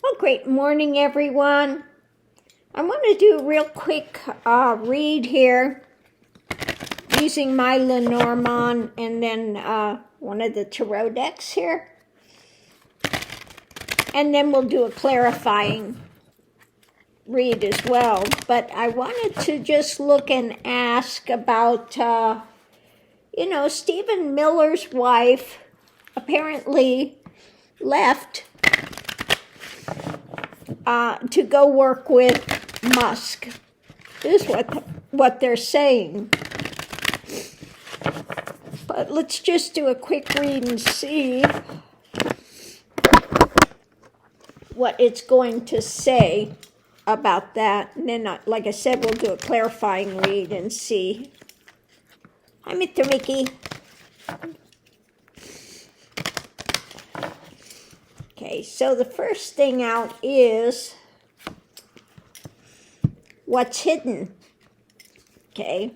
Well, great morning, everyone. I want to do a real quick read here using my Lenormand and then one of the tarot decks here. And then we'll do a clarifying read as well. But I wanted to just look and ask about, Stephen Miller's wife apparently left to go work with Musk. This is what they're saying. But let's just do a quick read and see what it's going to say about that. And then, like I said, we'll do a clarifying read and see. Hi, Mr. Mickey. Okay, so the first thing out is what's hidden. Okay,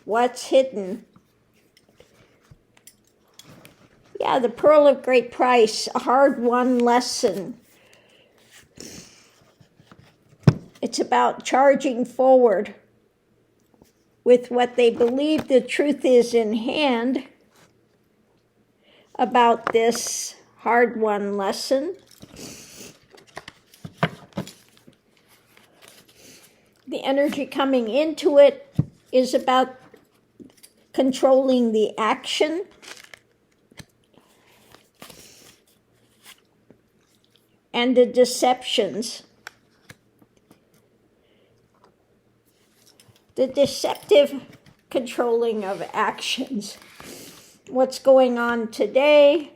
what's hidden? Yeah, the pearl of great price, a hard-won lesson. It's about charging forward with what they believe the truth is in hand about this hard-won lesson. The energy coming into it is about controlling the action. And the deceptions. The deceptive controlling of actions. What's going on today?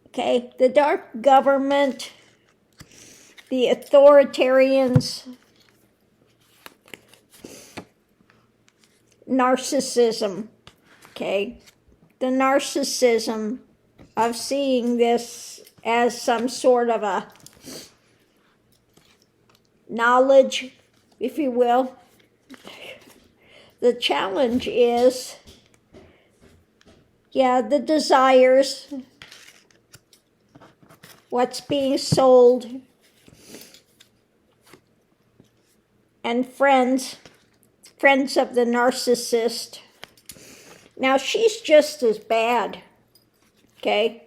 Okay, the dark government, the authoritarians, narcissism, okay? The narcissism of seeing this as some sort of a knowledge, if you will. The challenge is, the desires, what's being sold, and friends of the narcissist. Now, she's just as bad, okay?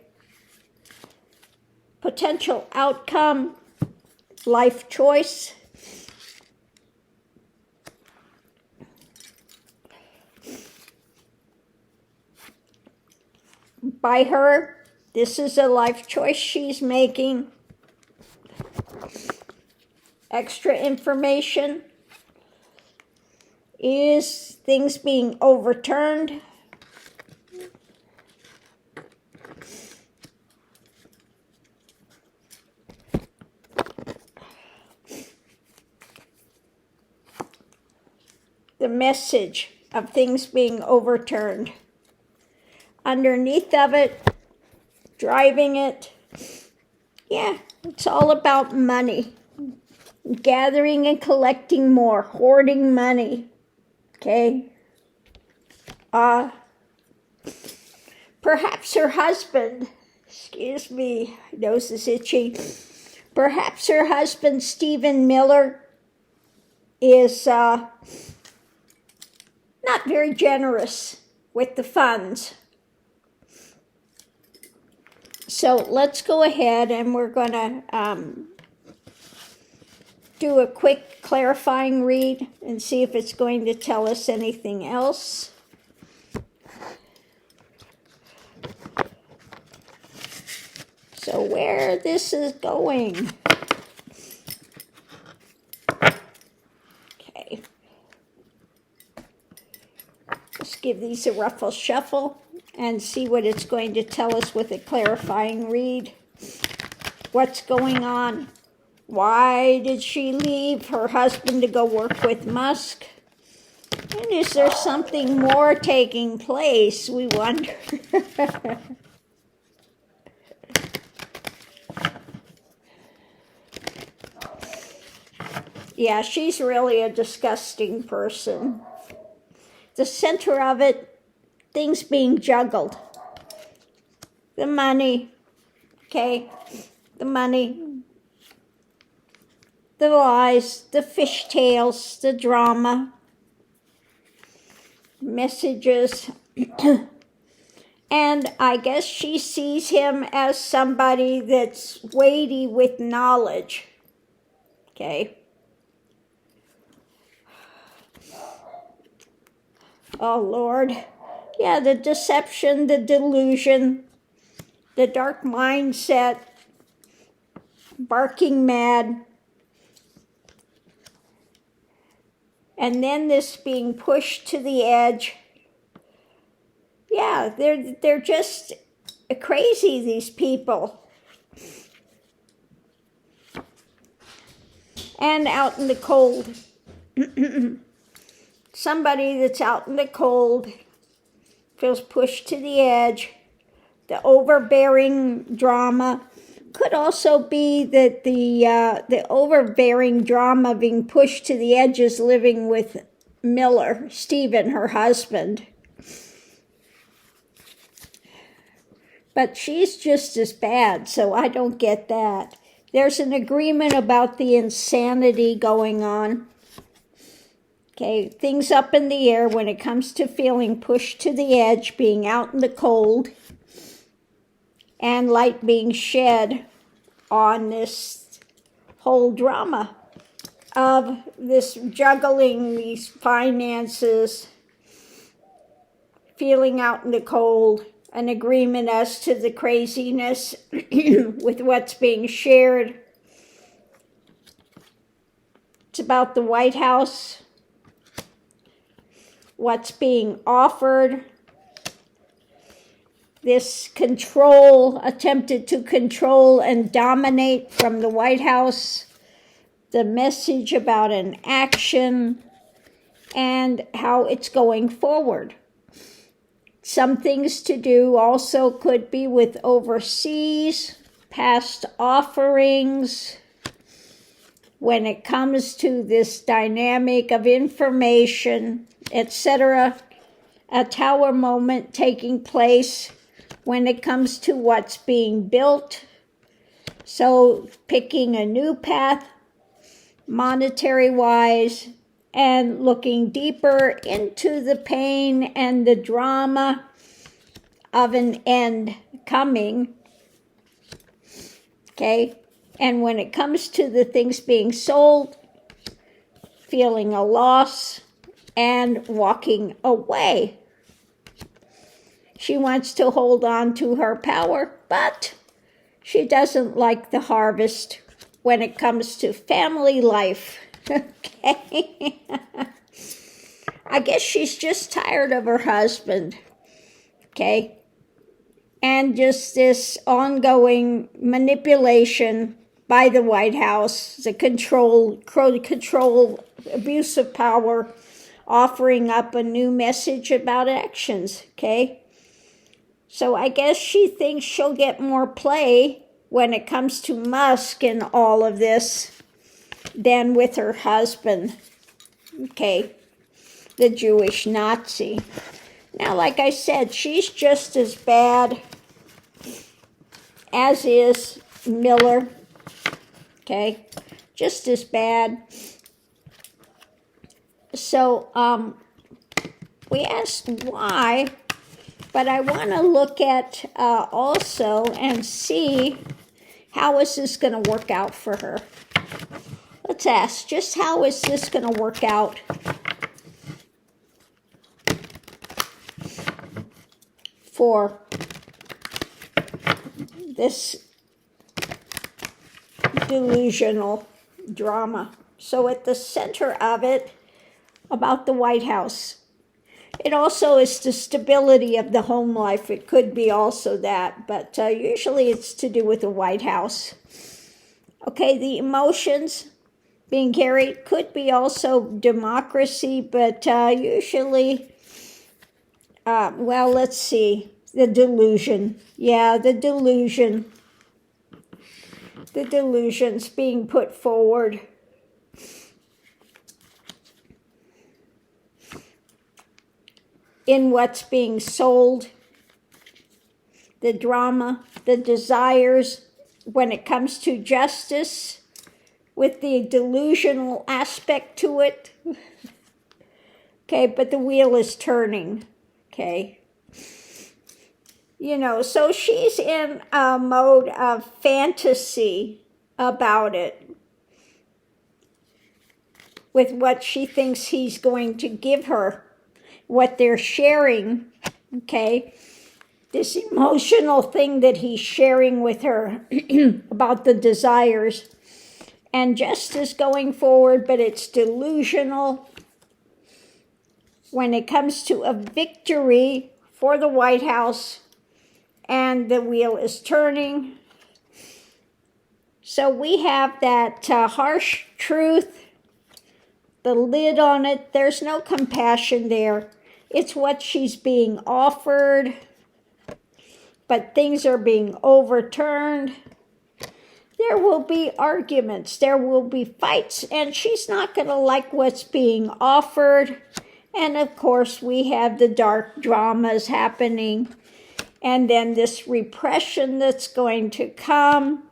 Potential outcome, life choice. By her, this is a life choice she's making. Extra information is things being overturned. The message of things being overturned. Underneath of it, driving it, it's all about money. Gathering and collecting more, hoarding money, okay? Perhaps her husband, nose is itchy. Perhaps her husband, Stephen Miller, is not very generous with the funds. So let's go ahead and we're going to do a quick clarifying read and see if it's going to tell us anything else. So where this is going. Okay. Let's give these a ruffle shuffle and see what it's going to tell us with a clarifying read. What's going on? Why did she leave her husband to go work with Musk? And is there something more taking place, we wonder? Yeah, she's really a disgusting person. The center of it, things being juggled. The money, okay? The money, the lies, the fishtails, the drama, messages. And I guess she sees him as somebody that's weighty with knowledge, okay? Oh, Lord. Yeah, the deception, the delusion, the dark mindset, barking mad, and then this being pushed to the edge. Yeah, they're just crazy, these people. And out in the cold. Somebody that's out in the cold feels pushed to the edge. The overbearing drama could also be that the overbearing drama being pushed to the edge is living with Miller, Stephen, her husband. But she's just as bad, so I don't get that. There's an agreement about the insanity going on. Okay, things up in the air when it comes to feeling pushed to the edge, being out in the cold, and light being shed on this whole drama of this juggling these finances, feeling out in the cold, an agreement as to the craziness with what's being shared. It's about the White House, what's being offered, this control, attempted to control and dominate from the White House, the message about an action, and how it's going forward. Some things to do also could be with overseas, past offerings. When it comes to this dynamic of information, etc., a tower moment taking place when it comes to what's being built. So picking a new path, monetary-wise, and looking deeper into the pain and the drama of an end coming. Okay? And when it comes to the things being sold, feeling a loss and walking away. She wants to hold on to her power, but she doesn't like the harvest when it comes to family life. Okay? I guess she's just tired of her husband. Okay? And just this ongoing manipulation by the White House, the control, abuse of power, offering up a new message about actions, okay? So I guess she thinks she'll get more play when it comes to Musk and all of this than with her husband, okay, the Jewish Nazi. Now, like I said, she's just as bad as is Miller, okay, just as bad. So we asked why, but I want to look at also and see how is this going to work out for her. Let's ask, just how is this going to work out for this delusional drama? So at the center of it, about the White House, it also is the stability of the home life. It could be also that, but usually it's to do with the White House. Okay, the emotions being carried could be also democracy, but usually, well, let's see, the delusion. Yeah, the delusion. The delusions being put forward. In what's being sold, the drama, the desires when it comes to justice, with the delusional aspect to it. Okay, but the wheel is turning. Okay. You know, so she's in a mode of fantasy about it, with what she thinks he's going to give her, what they're sharing, okay? This emotional thing that he's sharing with her about the desires. And justice going forward, but it's delusional. When it comes to a victory for the White House, and the wheel is turning. So we have that harsh truth, the lid on it. There's no compassion there. It's what she's being offered, but things are being overturned. There will be arguments, there will be fights, and she's not going to like what's being offered. And of course, we have the dark dramas happening. And then this repression that's going to come,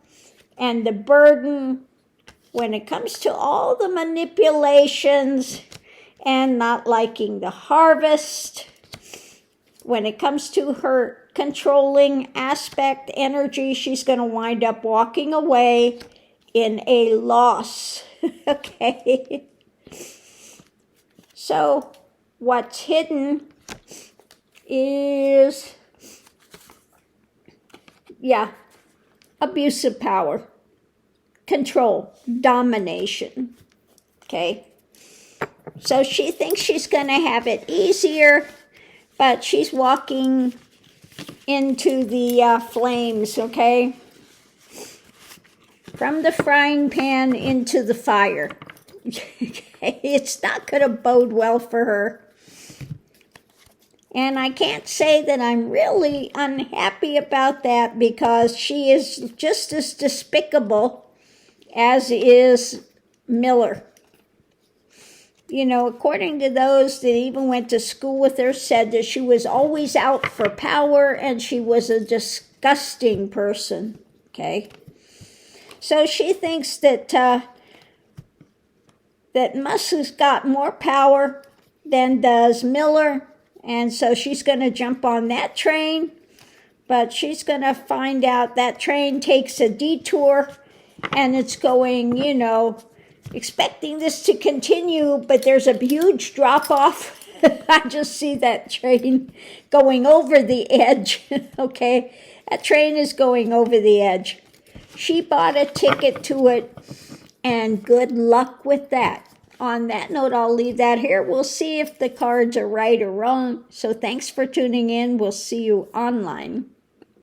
and the burden when it comes to all the manipulations and not liking the harvest. When it comes to her controlling aspect energy, she's going to wind up walking away in a loss. Okay. So what's hidden is, abuse of power, control, domination, okay? So she thinks she's going to have it easier, but she's walking into the flames, okay? From the frying pan into the fire. It's not going to bode well for her. And I can't say that I'm really unhappy about that, because she is just as despicable as is Miller. You know, according to those that even went to school with her, said that she was always out for power and she was a disgusting person, okay? So she thinks that Musk has got more power than does Miller. And so she's going to jump on that train, but she's going to find out that train takes a detour, and it's going, expecting this to continue, but there's a huge drop-off. I just see that train going over the edge, okay? That train is going over the edge. She bought a ticket to it, and good luck with that. On that note, I'll leave that here. We'll see if the cards are right or wrong. So thanks for tuning in. We'll see you online.